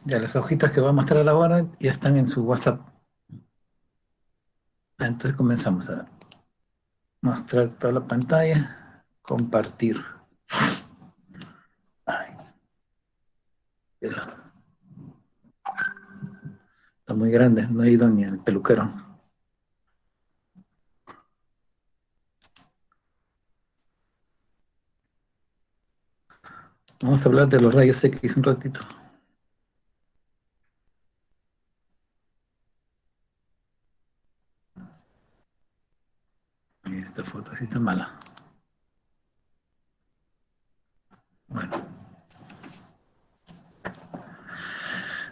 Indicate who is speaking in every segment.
Speaker 1: Ya las hojitas que voy a mostrar ahora ya están en su WhatsApp. Entonces comenzamos a mostrar toda la pantalla, compartir. Ay, pero está muy grande, no he ido ni al peluquero. Vamos a hablar de los rayos X un ratito. Esta foto sí está mala. Bueno,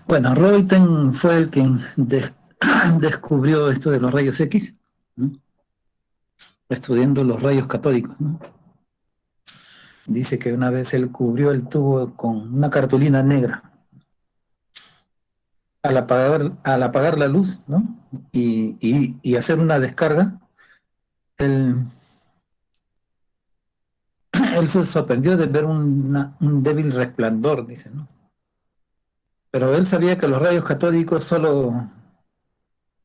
Speaker 1: bueno, Reuben fue el quien descubrió esto de los rayos X, ¿no? Estudiando los rayos catódicos, ¿no? Dice que una vez él cubrió el tubo con una cartulina negra al apagar la luz, ¿no? Y hacer una descarga, él, él se sorprendió de ver un débil resplandor, dice, ¿no? Pero él sabía que los rayos catódicos solo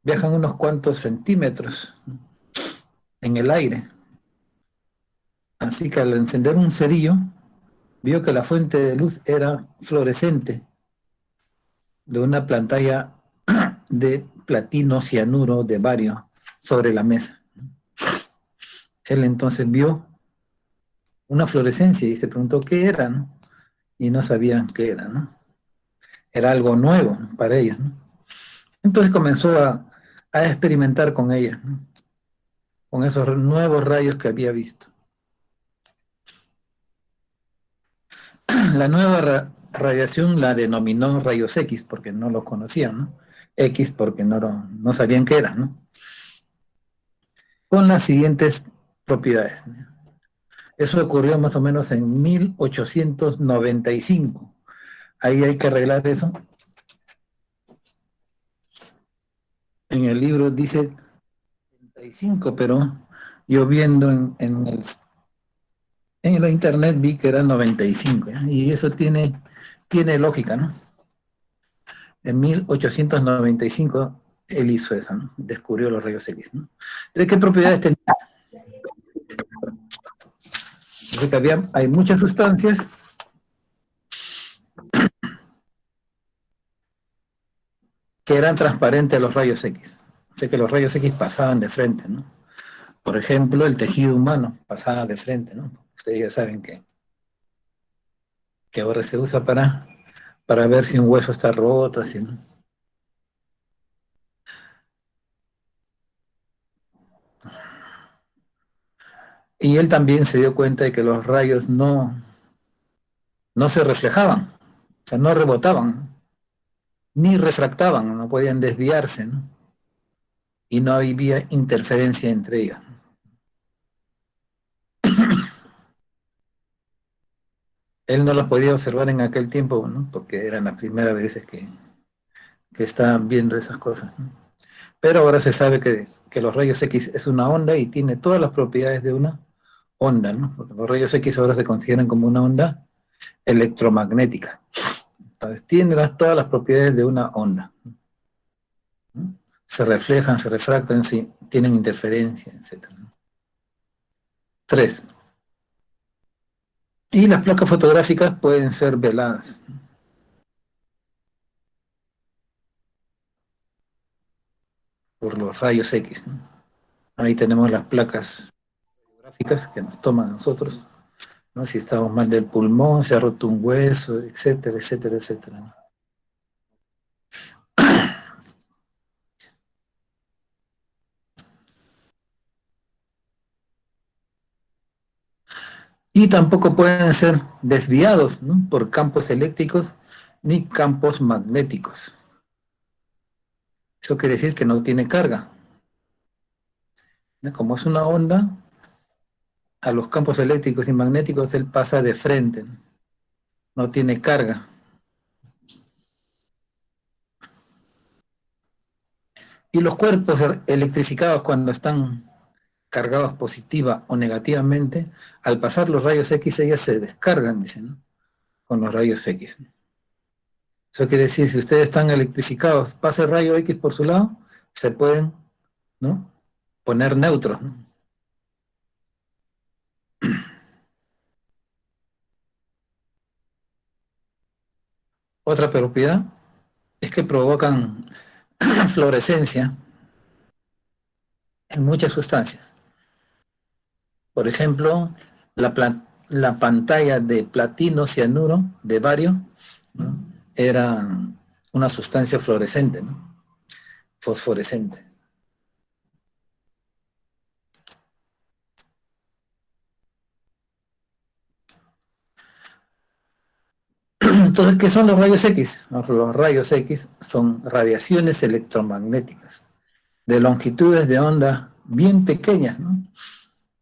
Speaker 1: viajan unos cuantos centímetros en el aire. Así que al encender un cerillo, vio que la fuente de luz era fluorescente de una pantalla de platino cianuro de bario sobre la mesa. Él entonces vio una fluorescencia y se preguntó qué era, ¿no? Y no sabían qué era, ¿no? Era algo nuevo para ellos, ¿no? Entonces comenzó a experimentar con ella, ¿no? Con esos nuevos rayos que había visto. La nueva radiación la denominó rayos X porque no los conocían, ¿no? X porque no sabían qué era, ¿no? Con las siguientes propiedades, ¿no? Eso ocurrió más o menos en 1895. Ahí hay que arreglar eso. En el libro dice 35, pero yo viendo en la internet vi que era 95, ¿ya? Y eso tiene lógica, ¿no? En 1895 él hizo eso, ¿no? Descubrió los rayos X, ¿no? Entonces, ¿qué propiedades tenía? Dice que hay muchas sustancias que eran transparentes a los rayos X. O sea que los rayos X pasaban de frente, ¿no? Por ejemplo, el tejido humano pasaba de frente, ¿no? Ustedes ya saben que ahora se usa para ver si un hueso está roto, así, ¿no? Y él también se dio cuenta de que los rayos no se reflejaban, o sea, no rebotaban, ni refractaban, no podían desviarse, ¿no? Y no había interferencia entre ellos. Él no los podía observar en aquel tiempo, ¿no? Porque eran las primeras veces que estaban viendo esas cosas, ¿no? Pero ahora se sabe que los rayos X es una onda y tiene todas las propiedades de una onda, ¿no? Porque los rayos X ahora se consideran como una onda electromagnética. Entonces, tiene todas las propiedades de una onda, ¿no? Se reflejan, se refractan, sí, tienen interferencia, etc. 3. Y las placas fotográficas pueden ser veladas por los rayos X, ¿no? Ahí tenemos las placas fotográficas que nos toman a nosotros, ¿no? Si estamos mal del pulmón, se ha roto un hueso, etcétera, etcétera, etcétera, ¿no? Y tampoco pueden ser desviados, ¿no? Por campos eléctricos ni campos magnéticos. Eso quiere decir que no tiene carga, ¿no? Como es una onda, a los campos eléctricos y magnéticos él pasa de frente, ¿no? No tiene carga. Y los cuerpos electrificados cuando están cargados positiva o negativamente, al pasar los rayos X ellas se descargan, dicen, ¿no? Con los rayos X. O Eso quiere decir, si ustedes están electrificados, pase el rayo X por su lado, se pueden, ¿no?, poner neutros, ¿no? Otra propiedad es que provocan fluorescencia en muchas sustancias. Por ejemplo, la pantalla de platino cianuro de bario, ¿no?, era una sustancia fluorescente, ¿no?, fosforescente. Entonces, ¿qué son los rayos X? Los rayos X son radiaciones electromagnéticas de longitudes de onda bien pequeñas, ¿no?,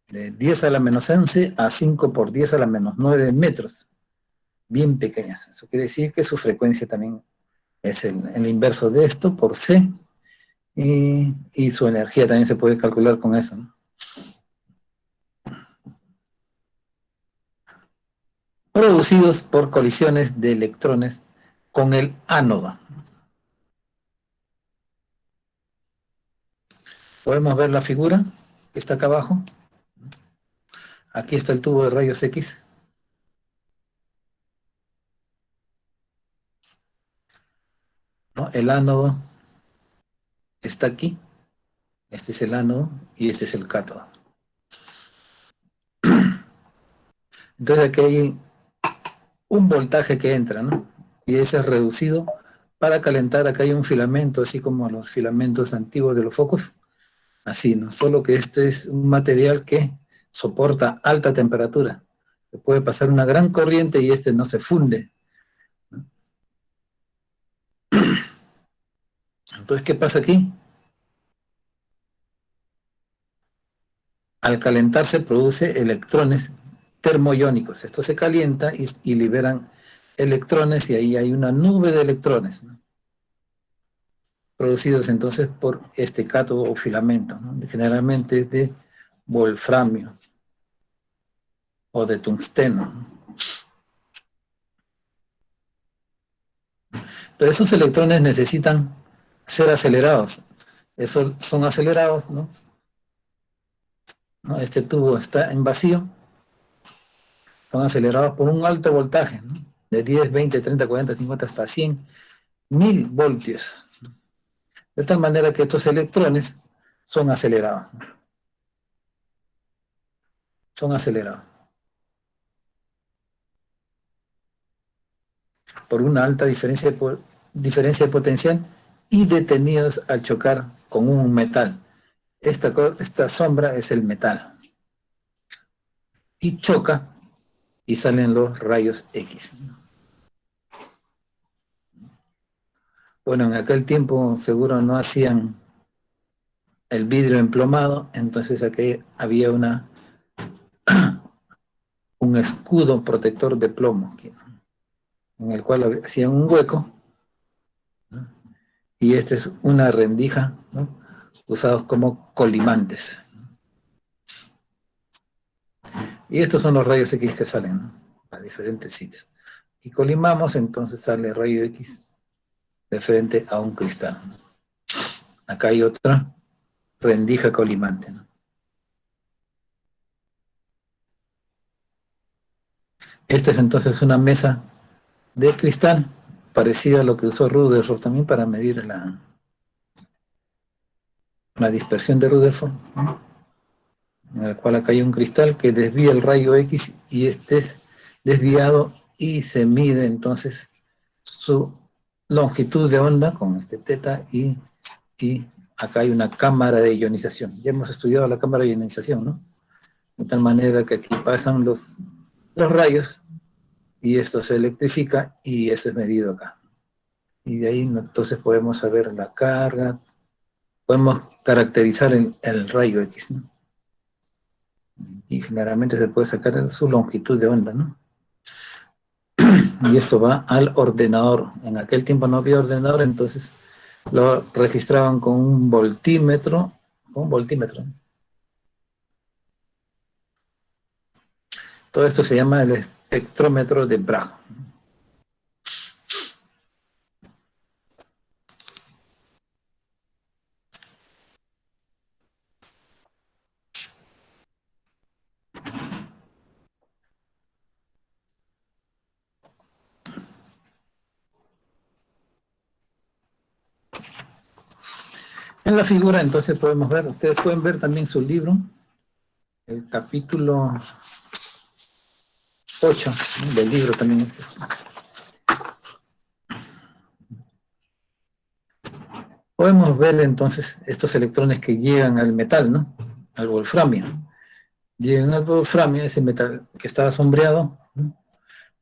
Speaker 1: de 10 a la menos 11 a 5 por 10 a la menos 9 metros, bien pequeñas. Eso quiere decir que su frecuencia también es el inverso de esto por C, y su energía también se puede calcular con eso, ¿no? Producidos por colisiones de electrones con el ánodo. Podemos ver la figura que está acá abajo. Aquí está el tubo de rayos X, ¿no? El ánodo está aquí, este es el ánodo y este es el cátodo. Entonces aquí hay un voltaje que entra, ¿no?, y ese es reducido para calentar. Acá hay un filamento, así como los filamentos antiguos de los focos, así, ¿no? Solo que este es un material que soporta alta temperatura. Se puede pasar una gran corriente y este no se funde. Entonces, ¿qué pasa aquí? Al calentarse produce electrones termoiónicos. Esto se calienta y liberan electrones, y ahí hay una nube de electrones, ¿no?, producidos entonces por este cátodo o filamento, ¿no?, generalmente es de wolframio o de tungsteno, ¿no? Pero esos electrones necesitan ser acelerados. Esos son acelerados, ¿no? Este tubo está en vacío, son acelerados por un alto voltaje, ¿no?, de 10, 20, 30, 40, 50 hasta 100.000 voltios. De tal manera que estos electrones son acelerados, ¿no?, son acelerados por una alta diferencia de potencial y detenidos al chocar con un metal. Esta sombra es el metal y choca y salen los rayos X. Bueno, en aquel tiempo seguro no hacían el vidrio emplomado, entonces aquí había un escudo protector de plomo, aquí, ¿no?, en el cual hacían un hueco, ¿no?, y esta es una rendija, ¿no?, usados como colimantes. Y estos son los rayos X que salen, ¿no?, a diferentes sitios. Y colimamos, entonces sale rayo X de frente a un cristal. Acá hay otra rendija colimante, ¿no? Esta es entonces una mesa de cristal, parecida a lo que usó Rutherford también para medir la dispersión de Rutherford, ¿no?, en el cual acá hay un cristal que desvía el rayo X y este es desviado y se mide entonces su longitud de onda con este teta, y acá hay una cámara de ionización. Ya hemos estudiado la cámara de ionización, ¿no? De tal manera que aquí pasan los rayos y esto se electrifica y eso es medido acá. Y de ahí entonces podemos saber la carga, podemos caracterizar el rayo X, ¿no? Y generalmente se puede sacar su longitud de onda, ¿no? Y esto va al ordenador. En aquel tiempo no había ordenador, entonces lo registraban con un voltímetro, ¿no? Todo esto se llama el espectrómetro de Bragg. En la figura, entonces podemos ver, ustedes pueden ver también su libro, el capítulo 8, ¿no? Del libro también es este. Podemos ver entonces estos electrones que llegan al metal, ¿no? Al wolframio. Llegan al wolframio, ese metal que estaba sombreado, ¿no?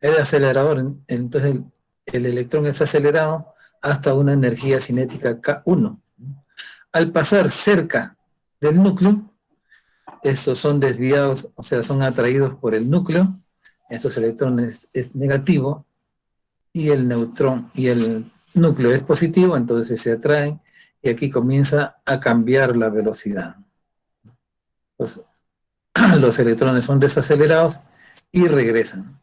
Speaker 1: El acelerador, entonces el electrón es acelerado hasta una energía cinética K1. Al pasar cerca del núcleo, estos son desviados, o sea, son atraídos por el núcleo, estos electrones es negativo, y el neutrón y el núcleo es positivo, entonces se atraen, y aquí comienza a cambiar la velocidad. Pues, los electrones son desacelerados y regresan.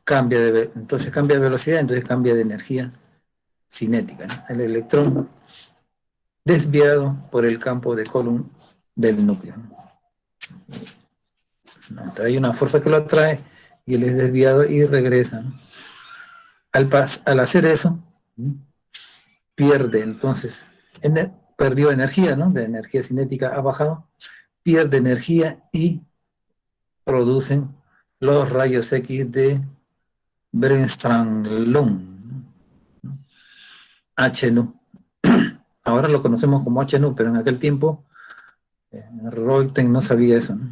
Speaker 1: Entonces cambia de velocidad, entonces cambia de energía cinética, ¿no? El electrón desviado por el campo de Coulomb del núcleo, ¿no? Entonces hay una fuerza que lo atrae y él es desviado y regresa, ¿no? Al hacer eso, ¿no? Pierde entonces, perdió energía, ¿no? De energía cinética ha bajado, pierde energía y producen los rayos X de Bremsstrahlung, ¿no? HNU. Ahora lo conocemos como HNU, pero en aquel tiempo Röntgen no sabía eso, ¿no?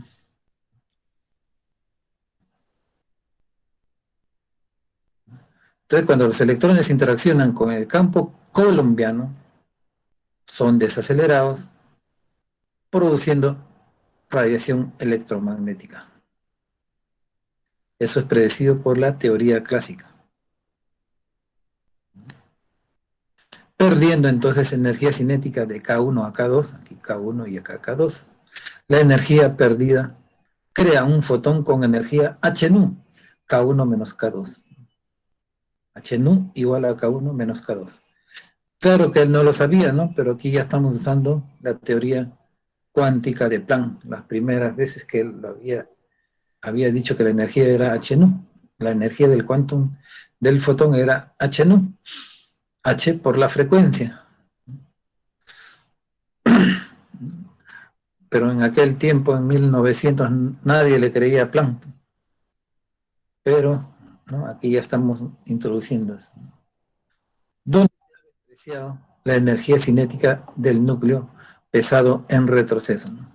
Speaker 1: Entonces, cuando los electrones interaccionan con el campo colombiano, son desacelerados, produciendo radiación electromagnética. Eso es predecido por la teoría clásica. Perdiendo entonces energía cinética de K1 a K2, aquí K1 y acá K2. La energía perdida crea un fotón con energía HNU, K1 menos K2. HNU igual a K1 menos K2. Claro que él no lo sabía, ¿no? Pero aquí ya estamos usando la teoría cuántica de Planck, las primeras veces que él había dicho que la energía era HNU, la energía del quantum del fotón era HNU, H por la frecuencia. Pero en aquel tiempo, en 1900, nadie le creía a Planck. Pero, ¿no? Aquí ya estamos introduciendo eso. ¿Dónde se ha apreciado la energía cinética del núcleo pesado en retroceso, ¿no?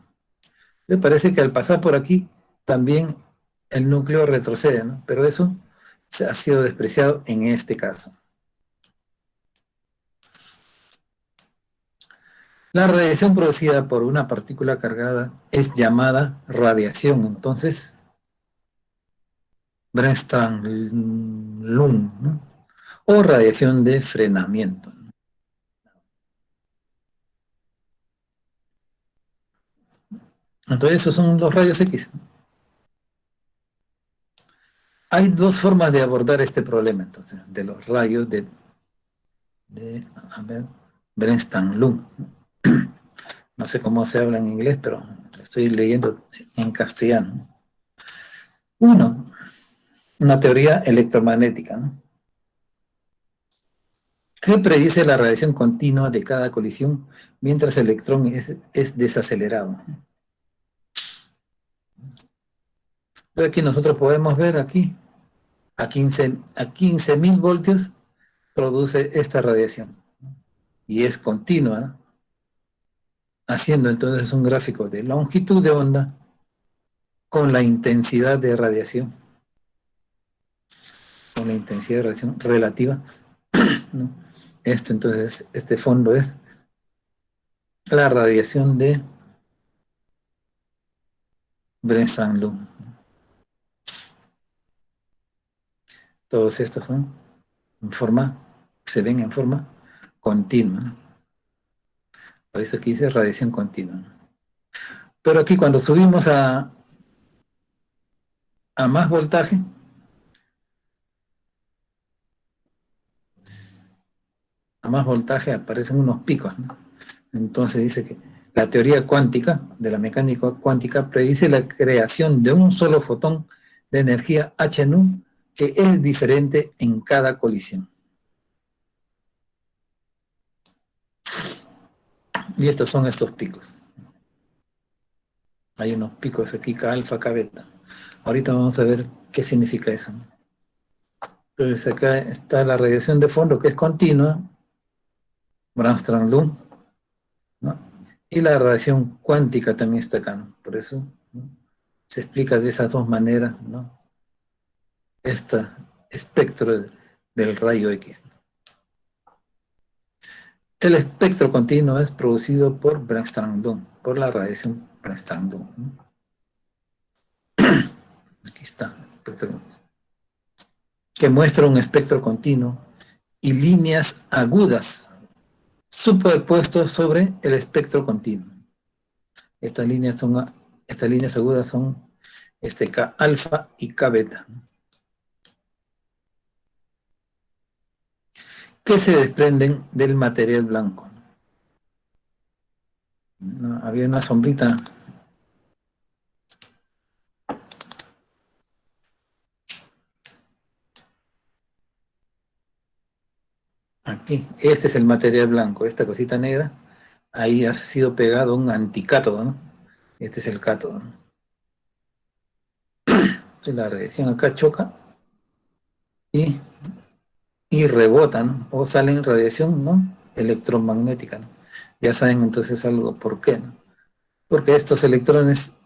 Speaker 1: Me parece que al pasar por aquí también el núcleo retrocede, ¿no? Pero eso ha sido despreciado en este caso. La radiación producida por una partícula cargada es llamada radiación, entonces, Bremsstrahlung, ¿no? O radiación de frenamiento. Entonces, esos son los rayos X. Hay dos formas de abordar este problema, entonces, de los rayos a ver, Bremsstrahlung. No sé cómo se habla en inglés, pero estoy leyendo en castellano. Uno, una teoría electromagnética, ¿no? ¿Qué predice la radiación continua de cada colisión mientras el electrón es desacelerado? Entonces aquí nosotros podemos ver aquí, a 15.000 voltios produce esta radiación y es continua, ¿no? Haciendo entonces un gráfico de longitud de onda con la intensidad de radiación, con la intensidad de radiación relativa, ¿no? Esto entonces, este fondo es la radiación de Bremsstrahlung. Todos estos son en forma, se ven en forma continua, ¿no? Por eso aquí dice radiación continua, ¿no? Pero aquí cuando subimos a más voltaje, aparecen unos picos, ¿no? Entonces dice que la teoría cuántica, de la mecánica cuántica, predice la creación de un solo fotón de energía HNU que es diferente en cada colisión. Y estos son estos picos. Hay unos picos aquí, K alfa, K beta. Ahorita vamos a ver qué significa eso. Entonces acá está la radiación de fondo que es continua, Brandström-Lund, ¿no? Y la radiación cuántica también está acá, ¿no? Por eso, ¿no? Se explica de esas dos maneras, ¿no? Este espectro del rayo X. El espectro continuo es producido por Brandström-Lund, por la radiación Brandström-Lund, ¿no? Aquí está, espectro, que muestra un espectro continuo y líneas agudas superpuestos sobre el espectro continuo. Estas líneas, estas líneas agudas son K alfa y K beta, que se desprenden del material blanco. ¿No? Había una sombrita aquí. Este es el material blanco, esta cosita negra. Ahí ha sido pegado un anticátodo, ¿no? Este es el cátodo, ¿no? Entonces la radiación acá choca y, y rebota, ¿no? O sale en radiación, ¿no? Electromagnética, ¿no? Ya saben entonces algo por qué, ¿no? Porque estos electrones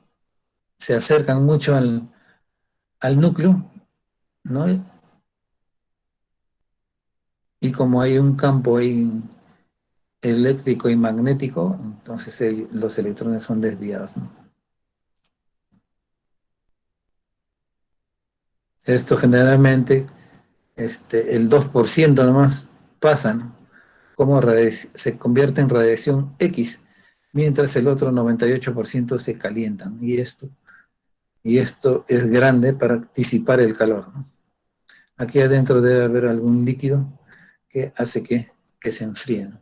Speaker 1: se acercan mucho al núcleo, ¿no? Y como hay un campo ahí eléctrico y magnético, entonces los electrones son desviados, ¿no? Esto generalmente, el 2% nomás pasa, ¿no? Como se convierte en radiación X, mientras el otro 98% se calienta, ¿no? Y esto es grande para disipar el calor, ¿no? Aquí adentro debe haber algún líquido que hace que se enfríe, ¿no?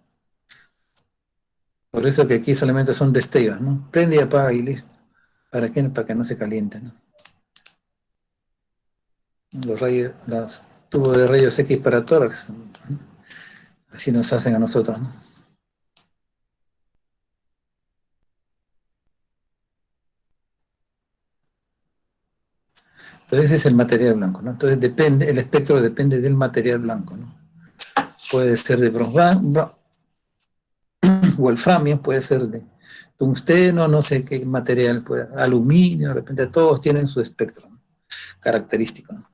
Speaker 1: Por eso que aquí solamente son destellos, ¿no? Prende y apaga y listo. ¿Para qué? Para que no se caliente, ¿no? Los tubos de rayos X para tórax, ¿no? Así nos hacen a nosotros, ¿no? Entonces ese es el material blanco, ¿no? Entonces el espectro depende del material blanco, ¿no? Puede ser de wolframio, puede ser de tungsteno, no sé qué material, aluminio, de repente todos tienen su espectro, ¿no? Característico, ¿no?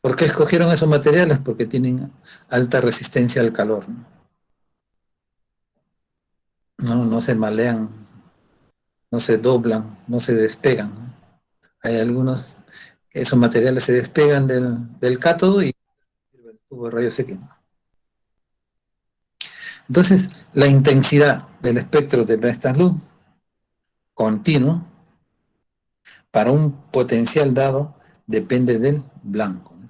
Speaker 1: ¿Por qué escogieron esos materiales? Porque tienen alta resistencia al calor, ¿no? No se malean, no se doblan, no se despegan, ¿no? Hay algunos, esos materiales se despegan del cátodo y el tubo de rayos X, ¿no? Entonces, la intensidad del espectro de Brightman-Lund continuo para un potencial dado depende del blanco, ¿no?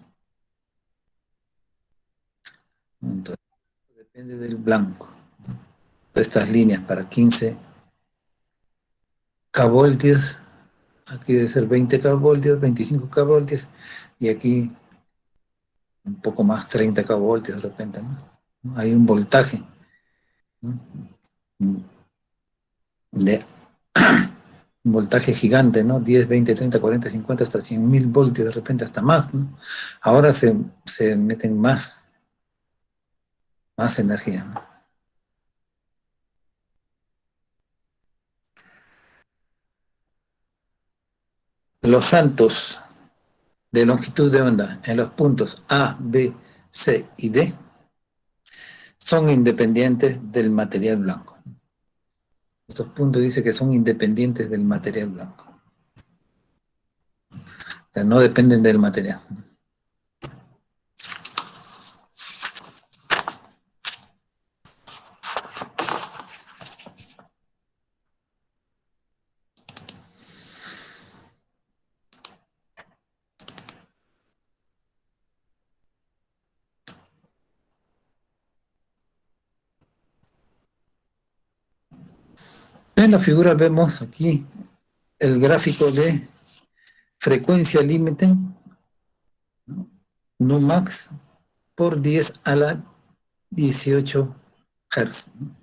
Speaker 1: Entonces, depende del blanco. Estas líneas para 15 kV, aquí debe ser 20 kV, 25 kV, y aquí un poco más, 30 kV de repente, ¿no? Hay un voltaje, ¿no? De un voltaje gigante, ¿no? 10, 20, 30, 40, 50, hasta 100.000 voltios, de repente hasta más, ¿no? Ahora se meten más energía, ¿no? Los saltos de longitud de onda en los puntos A, B, C y D son independientes del material blanco. Estos puntos dice que son independientes del material blanco. O sea, no dependen del material. En la figura vemos aquí el gráfico de frecuencia límite, ¿no? Numax por 10 a la 18 Hz, ¿no?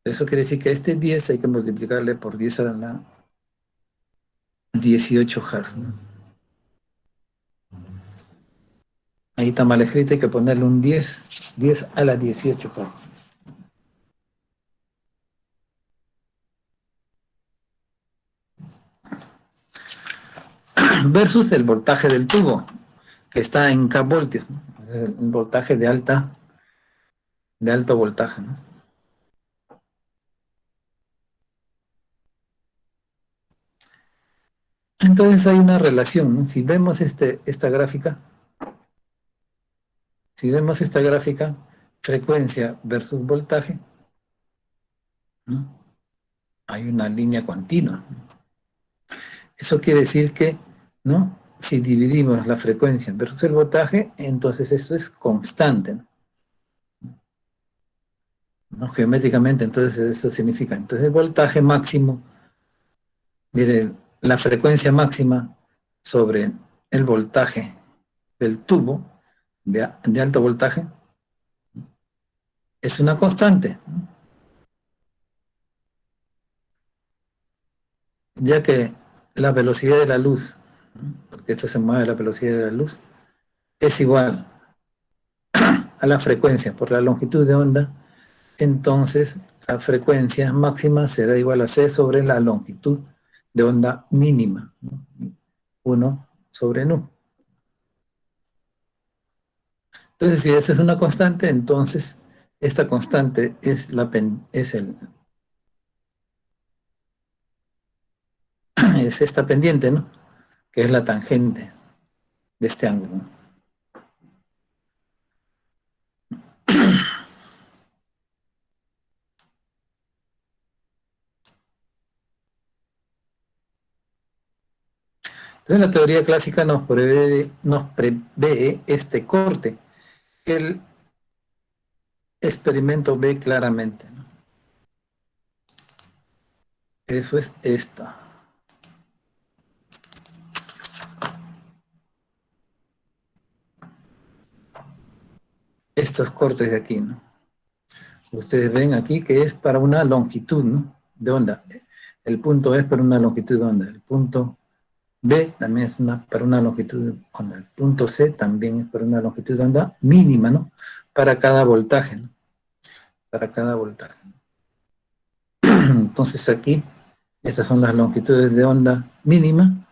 Speaker 1: Eso quiere decir que este 10 hay que multiplicarle por 10 a la 18 Hz, ¿no? Ahí está mal escrito, hay que ponerle un 10 a la 18 Hz. Versus el voltaje del tubo, que está en kVoltios, ¿no? Es el voltaje de alto voltaje, ¿no? Entonces hay una relación, ¿no? Si vemos esta gráfica, frecuencia versus voltaje, ¿no? Hay una línea continua. Eso quiere decir que, ¿no? Si dividimos la frecuencia versus el voltaje, entonces eso es constante, ¿no? Geométricamente, entonces eso significa, entonces el voltaje máximo, mire, la frecuencia máxima sobre el voltaje del tubo de alto voltaje es una constante, ¿no? Ya que la velocidad de la luz, ¿no? Porque esto se mueve a la velocidad de la luz, es igual a la frecuencia por la longitud de onda, entonces la frecuencia máxima será igual a c sobre la longitud de onda mínima, ¿no? 1 sobre nu. Entonces, si esta es una constante, entonces esta constante es esta pendiente, ¿no? Que es la tangente de este ángulo, ¿no? Entonces, la teoría clásica nos prevé este corte que el experimento ve claramente, ¿no? Eso es esto. Estos cortes de aquí, ¿no? Ustedes ven aquí que es para una longitud, ¿no? De onda. El punto es para una longitud de onda. El punto B también es para una longitud de onda. El punto C también es para una longitud de onda mínima, ¿no? Para cada voltaje, ¿no? Para cada voltaje. Entonces aquí, estas son las longitudes de onda mínima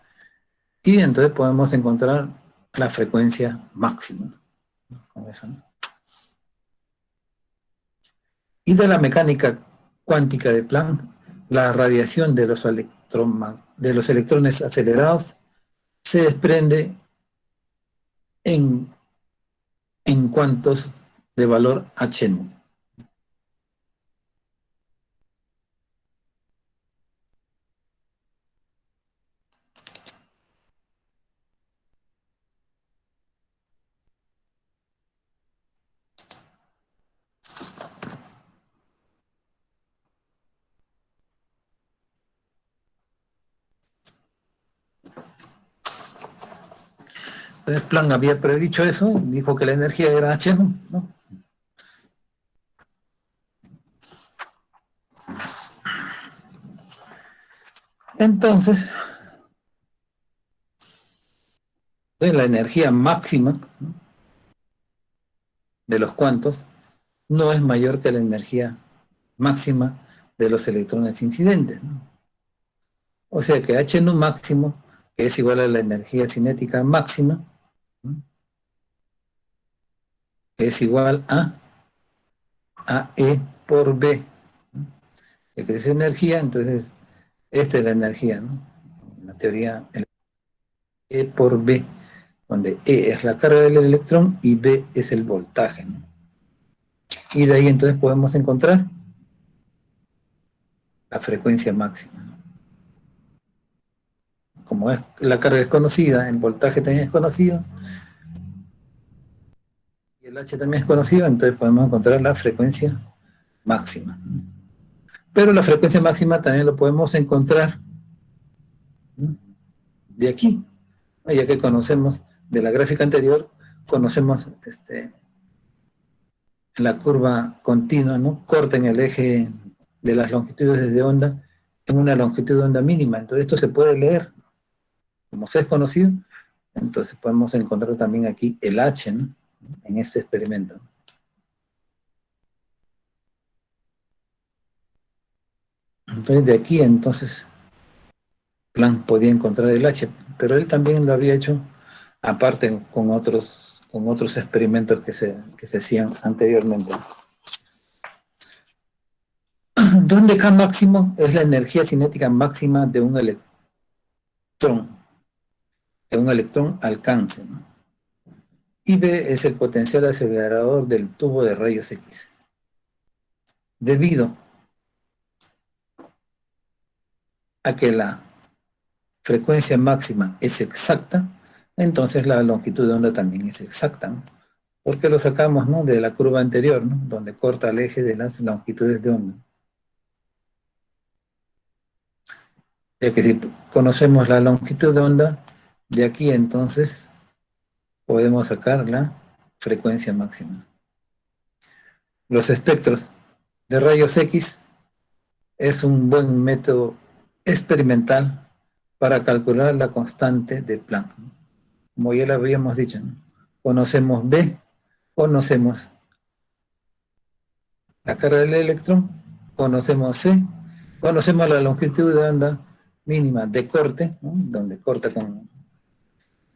Speaker 1: y entonces podemos encontrar la frecuencia máxima, ¿no? Con eso, ¿no? Y de la mecánica cuántica de Planck, la radiación de los electrones acelerados se desprende en, en cuantos de valor h. Entonces Planck había predicho eso, dijo que la energía era h, ¿no? Entonces, la energía máxima, ¿no?, de los cuantos no es mayor que la energía máxima de los electrones incidentes, ¿no? O sea que h nu máximo, que es igual a la energía cinética máxima, ¿no?, que es igual a E por B, ¿no? Que es energía, entonces esta es la energía, ¿no? La teoría E por B, donde E es la carga del electrón y B es el voltaje, ¿no? Y de ahí entonces podemos encontrar la frecuencia máxima, ¿no? Como es, la carga es conocida, el voltaje también es conocido y el H también es conocido, entonces podemos encontrar la frecuencia máxima. Pero la frecuencia máxima también lo podemos encontrar, ¿no?, de aquí, ¿no? Ya que conocemos de la gráfica anterior, conocemos la curva continua, ¿no? Corta en el eje de las longitudes de onda en una longitud de onda mínima. Entonces esto se puede leer, como se es conocido, entonces podemos encontrar también aquí el H, ¿no? En este experimento. Entonces de aquí entonces Planck podía encontrar el H, pero él también lo había hecho aparte con otros experimentos que se hacían anteriormente. Donde K máximo es la energía cinética máxima de un electrón alcance, ¿no? Y B es el potencial acelerador del tubo de rayos X. Debido a que la frecuencia máxima es exacta, entonces la longitud de onda también es exacta, ¿no? Porque lo sacamos, ¿no?, de la curva anterior, ¿no?, donde corta el eje de las longitudes de onda. Ya que si conocemos la longitud de onda, de aquí entonces podemos sacar la frecuencia máxima. Los espectros de rayos X es un buen método experimental para calcular la constante de Planck. Como ya lo habíamos dicho, ¿no? Conocemos B, conocemos la carga del electrón, conocemos C, conocemos la longitud de onda mínima de corte, ¿no?, donde corta con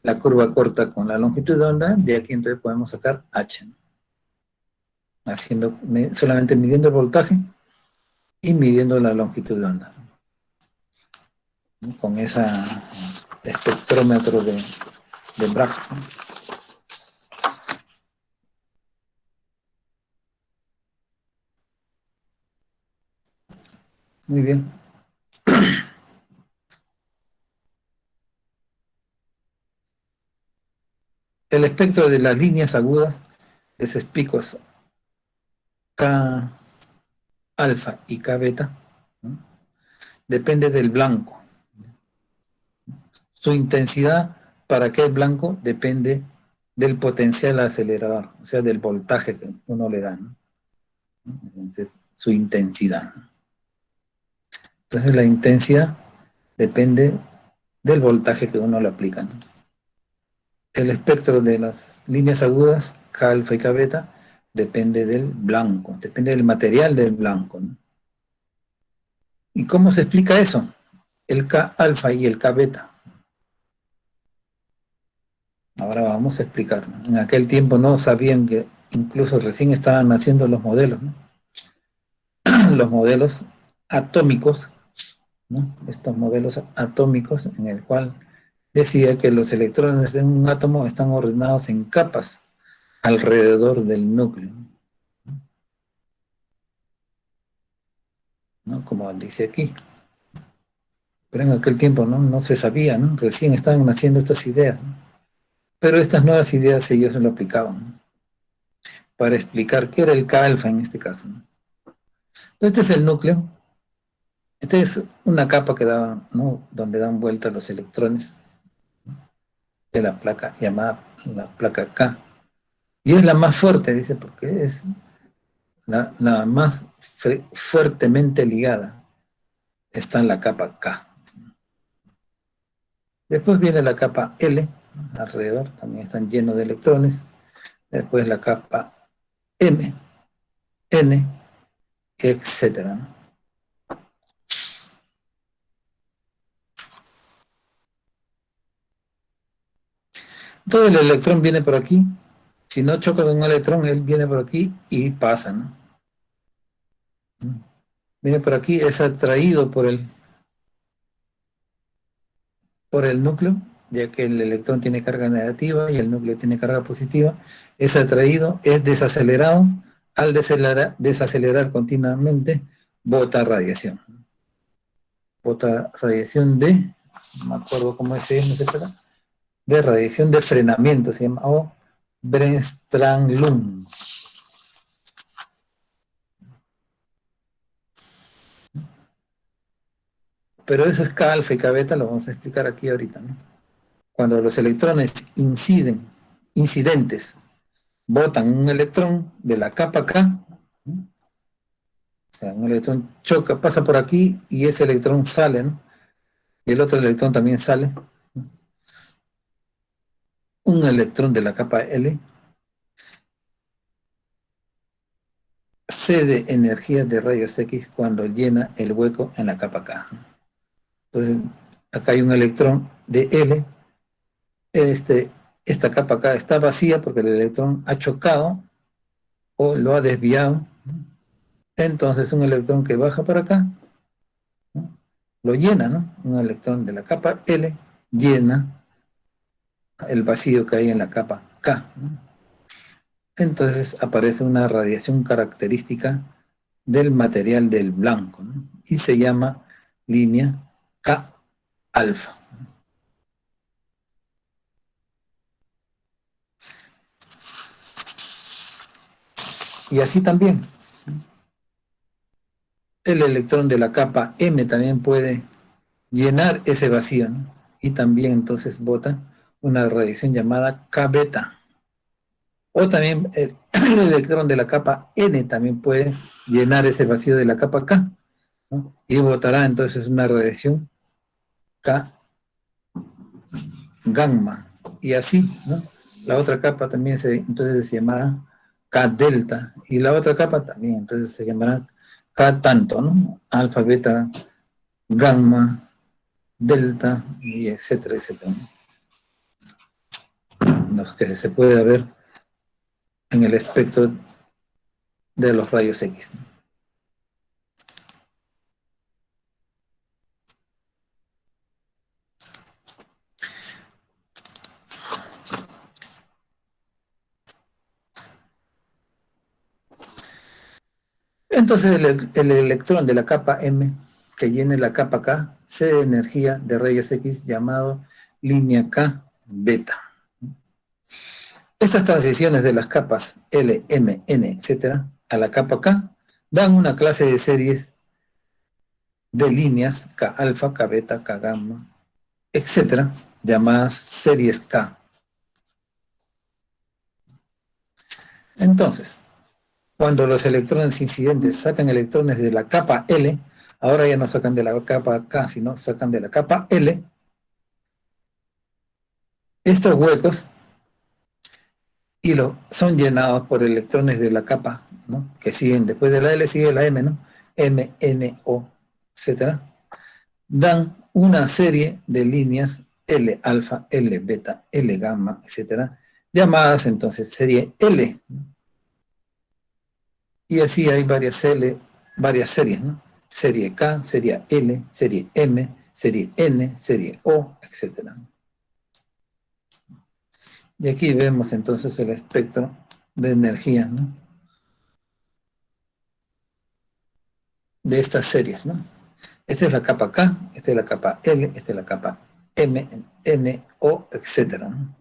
Speaker 1: la curva corta con la longitud de onda, de aquí entonces podemos sacar H, ¿no?, haciendo, solamente midiendo el voltaje y midiendo la longitud de onda, ¿no?, con ese espectrómetro de Bragg, ¿no? Muy bien. El espectro de las líneas agudas de esos picos K alfa y K beta, ¿no?, depende del blanco. Su intensidad para aquel blanco depende del potencial acelerador, o sea, del voltaje que uno le da, ¿no? Entonces, su intensidad. Entonces, la intensidad depende del voltaje que uno le aplica, ¿no? El espectro de las líneas agudas, K alfa y K beta, depende del blanco, depende del material del blanco, ¿no? ¿Y cómo se explica eso? El K alfa y el K beta. Ahora vamos a explicar, ¿no? En aquel tiempo no sabían que incluso recién estaban naciendo los modelos, ¿no? Los modelos atómicos, ¿no? Estos modelos atómicos en el cual decía que los electrones de un átomo están ordenados en capas alrededor del núcleo, ¿no? Como dice aquí. Pero en aquel tiempo no se sabía, ¿no? Recién estaban naciendo estas ideas, ¿no? Pero estas nuevas ideas ellos lo aplicaban, ¿no?, para explicar qué era el K-alfa en este caso, ¿no? Este es el núcleo. Esta es una capa que da, ¿no?, donde dan vuelta los electrones de la placa llamada la placa K. Y es la más fuerte, dice, porque es la más fuertemente ligada. Está en la capa K. Después viene la capa L, ¿no?, alrededor, también están llenos de electrones. Después la capa M, N, etcétera, ¿no? Todo el electrón viene por aquí. Si no choca con un electrón, él viene por aquí y pasa, ¿no? Viene por aquí, es atraído por el núcleo, ya que el electrón tiene carga negativa y el núcleo tiene carga positiva. Es atraído, es desacelerado. Al desacelerar continuamente, bota radiación. Bota radiación no me acuerdo cómo es, no sé, de radiación de frenamiento, se llama, o Brennström. Pero eso es K alfa y K beta, lo vamos a explicar aquí ahorita, ¿no? Cuando los electrones incidentes botan un electrón de la capa K, ¿no? O sea, un electrón choca, pasa por aquí y ese electrón sale, ¿no? Y el otro electrón también sale, ¿no? Un electrón de la capa L cede energía de rayos X cuando llena el hueco en la capa K, ¿no? Entonces, acá hay un electrón de L, este, esta capa acá está vacía porque el electrón ha chocado o lo ha desviado. Entonces, un electrón que baja para acá, ¿no? Lo llena, ¿no? Un electrón de la capa L llena el vacío que hay en la capa K, ¿no? Entonces aparece una radiación característica del material del blanco, ¿no? Y se llama línea K alfa. Y así también, el electrón de la capa M también puede llenar ese vacío, ¿no? Y también entonces bota una radiación llamada K beta. O también el electrón de la capa N también puede llenar ese vacío de la capa K, ¿no? Y botará entonces una radiación K gamma. Y así, ¿no? La otra capa también entonces se llamará K delta. Y la otra capa también, entonces se llamará K tanto, ¿no? Alfa, beta, gamma, delta, y etcétera, etcétera, ¿no? Los que se puede ver en el espectro de los rayos X, ¿no? Entonces el electrón de la capa M que llene la capa K cede energía de rayos X llamado línea K beta. Estas transiciones de las capas L, M, N, etcétera, a la capa K dan una clase de series de líneas K alfa, K beta, K gamma, etcétera, llamadas series K. Entonces, cuando los electrones incidentes sacan electrones de la capa L, ahora ya no sacan de la capa K, sino sacan de la capa L, estos huecos son llenados por electrones de la capa, ¿no? Que siguen, después de la L sigue la M, ¿no? M, N, O, etcétera. Dan una serie de líneas L alfa, L beta, L gamma, etcétera, llamadas entonces serie L. Y así hay varias series, ¿no? Serie K, serie L, serie M, serie N, serie O, etcétera. Y aquí vemos entonces el espectro de energía, ¿no? De estas series, ¿no? Esta es la capa K, esta es la capa L, esta es la capa M, N, O, etcétera, ¿no?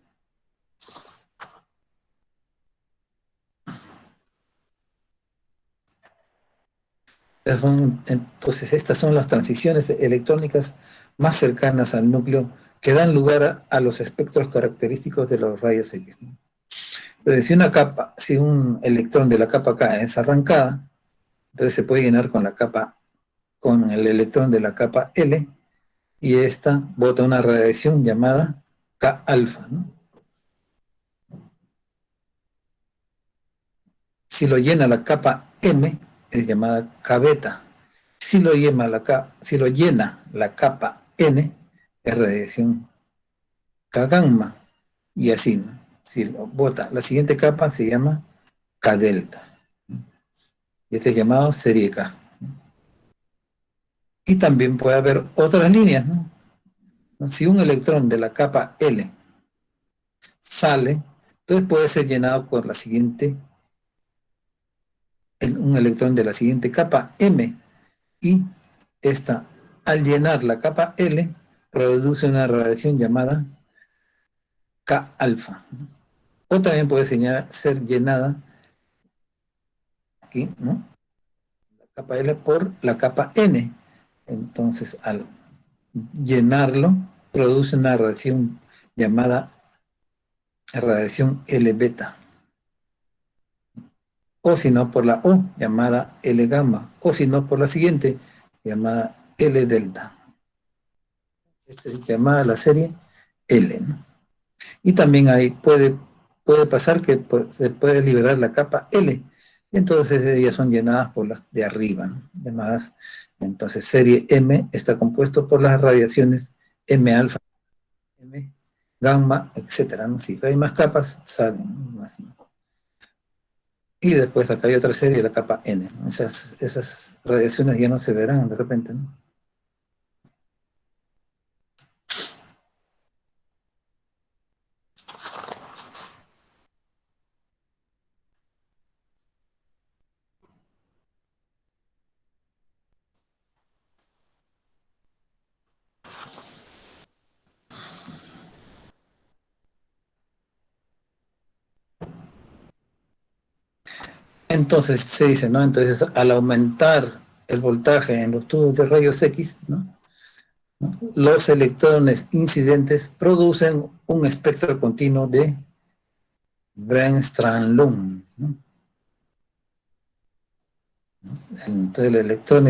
Speaker 1: Entonces, estas son las transiciones electrónicas más cercanas al núcleo que dan lugar a los espectros característicos de los rayos X, ¿no? Entonces, si un electrón de la capa K es arrancada, entonces se puede llenar con la capa, con el electrón de la capa L, y esta bota una radiación llamada K alfa, ¿no? Si lo llena la capa M, es llamada K beta. Si lo llena la capa N, es radiación K gamma, y así, ¿no? Si lo bota la siguiente capa, se llama K delta. Y este es llamado serie K. Y también puede haber otras líneas, ¿no? Si un electrón de la capa L sale, entonces puede ser llenado por un electrón de la siguiente capa M, y esta, al llenar la capa L, produce una radiación llamada K alfa. O también puede ser llenada aquí, ¿no? La capa L por la capa N. Entonces, al llenarlo, produce una radiación llamada radiación L beta. o si no por la O, llamada L gamma, o si no por la siguiente, llamada L delta. Esta es llamada la serie L, ¿no? Y también ahí puede pasar que se puede liberar la capa L, y entonces ellas son llenadas por las de arriba, ¿no? Llamadas, entonces serie M está compuesto por las radiaciones M alfa, M gamma, etcétera, ¿no? Si hay más capas, salen más, ¿no? Y después acá hay otra serie, la capa N, ¿no? Esas radiaciones ya no se verán de repente, ¿no? Entonces se dice, ¿no? Entonces al aumentar el voltaje en los tubos de rayos X, ¿no? Los electrones incidentes producen un espectro continuo de Bremsstrahlung, ¿no? Entonces el electrón,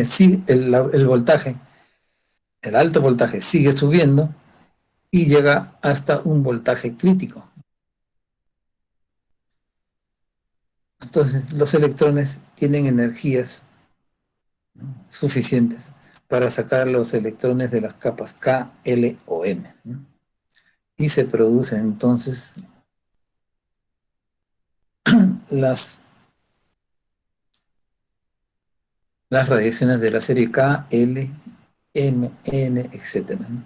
Speaker 1: el voltaje, el alto voltaje sigue subiendo y llega hasta un voltaje crítico. Entonces los electrones tienen energías, ¿no?, suficientes para sacar los electrones de las capas K, L o M, ¿no? Y se producen entonces las, las radiaciones de la serie K, L, M, N, etcétera, ¿no?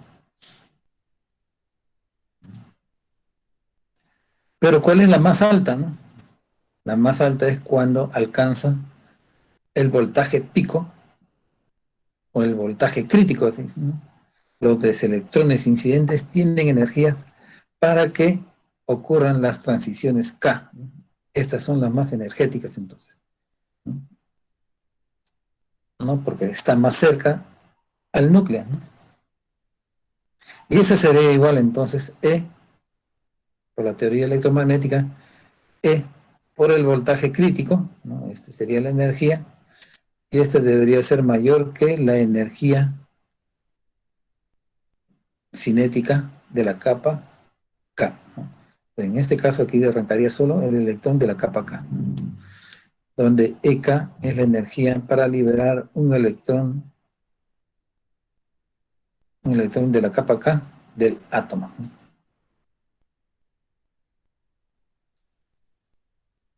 Speaker 1: Pero ¿cuál es la más alta, no? La más alta es cuando alcanza el voltaje pico o el voltaje crítico, ¿no? Los deselectrones incidentes tienen energías para que ocurran las transiciones K, ¿no? Estas son las más energéticas entonces, ¿no? Porque están más cerca al núcleo, ¿no? Y ese sería igual entonces E, por la teoría electromagnética, E por el voltaje crítico, ¿no? Este sería la energía, y este debería ser mayor que la energía cinética de la capa K, ¿no? En este caso aquí arrancaría solo el electrón de la capa K, donde EK es la energía para liberar un electrón de la capa K del átomo, ¿no?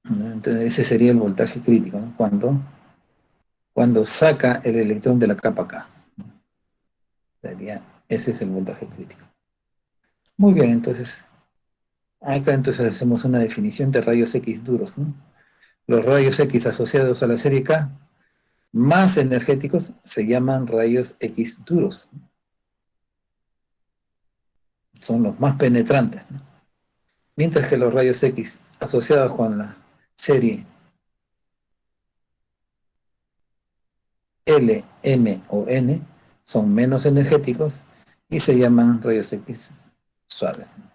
Speaker 1: Entonces ese sería el voltaje crítico, ¿no? Cuando saca el electrón de la capa K. Ese es el voltaje crítico. Muy bien, entonces acá entonces hacemos una definición de rayos X duros, ¿no? Los rayos X asociados a la serie K más energéticos se llaman rayos X duros. Son los más penetrantes, ¿no? Mientras que los rayos X asociados con la serie L, M o N son menos energéticos y se llaman rayos X suaves, ¿no?